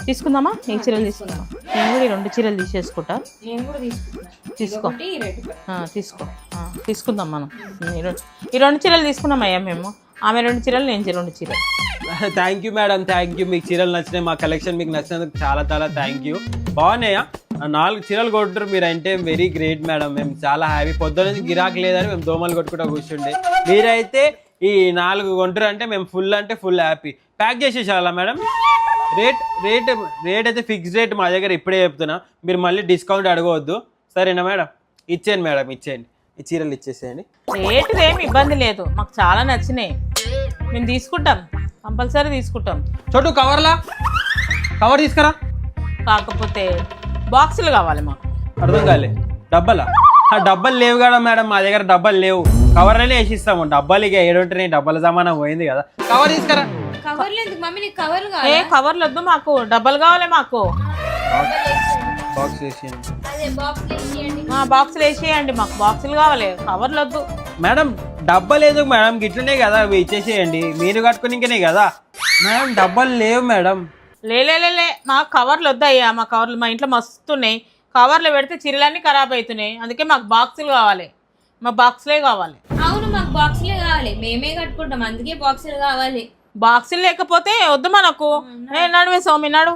తీసుకుందామా? ఈ చీరలు తీసుకుందామా? నేను కూడా ఈ 2 చీరలు తీసేసుకుంటా. తీసుకో తీసుకో తీసుకుందాం మనం. ఈ 2 చీరలు తీసుకున్నాం అయ్యా మేము. ఆమె 2 చీరలు, నేను 2 చీరలు. Thank you madam, thank you. మీకు చీరలు నచ్చినాయి, మా కలెక్షన్ మీకు నచ్చినందుకు చాలా చాలా థ్యాంక్ యూ. బాగున్నాయా? 4 చీరలు కొట్టురు మీరు అంటే వెరీ గ్రేట్ మేడం. మేము చాలా హ్యాపీ. పొద్దున్న నుంచి గిరాకీ లేదని మేము దోమలు కొట్టుకుంటూ కూర్చుండే, మీరైతే ఈ 4 కొంటారు అంటే మేము ఫుల్ అంటే ఫుల్ హ్యాపీ. ప్యాక్ చేసేసాలా మేడం? రేట్ అయితే ఫిక్స్డ్ రేట్ మా దగ్గర ఇప్పుడే చెప్తున్నా, మీరు మళ్ళీ డిస్కౌంట్ అడగవద్దు, సరేనా మేడం? ఇచ్చేయండి మేడం, ఇచ్చేయండి. ఈ చీరలు ఇచ్చేసేయండి. రేటు ఏమి ఇబ్బంది లేదు, మాకు చాలా నచ్చినాయి, మేము తీసుకుంటాం, కంపల్సరీ తీసుకుంటాం. చోటు కవర్ తీసుకురా. కాకపోతే బాక్సులు కావాలి మాకు. అర్థం కాలే? డబ్బాలా? డబ్బాలు లేవు కదా మేడం, మా దగ్గర డబ్బాలు లేవు. కవర్లోనే వేసిస్తాము. డబ్బాలు ఇక ఏడుంటున్నాయి, డబ్బాల జమానం పోయింది కదా. కవర్ తీసుకురా. ఏ కవర్లు వద్దు మాకు, డబ్బాలు కావాలి మాకు. బాక్స్ వేసేయండి. బాక్సులు వేసేయండి, మాకు బాక్సులు కావాలి, కవర్లు వద్దు మేడం. డబ్బా లేదు మేడం, గిట్లనే కదా అవి ఇచ్చేసేయండి, మీరు కట్టుకునికనే కదా మేడం. డబ్బాలు లేవు మేడం. లే మాకు కవర్లు వద్దయ్యా, మా కవర్లు మా ఇంట్లో మస్తున్నాయి. కవర్లు పెడితే చీరలన్నీ ఖరాబ్ అవుతున్నాయి, అందుకే మాకు బాక్సులు కావాలి, మా బాక్సులే కావాలి. అవును, మాకు బాక్సులే కావాలి, మేమే కట్టుకుంటాం, అందుకే బాక్సులు కావాలి. బాక్సులు లేకపోతే వద్దు మనకు. నడువే సౌమి, నడు.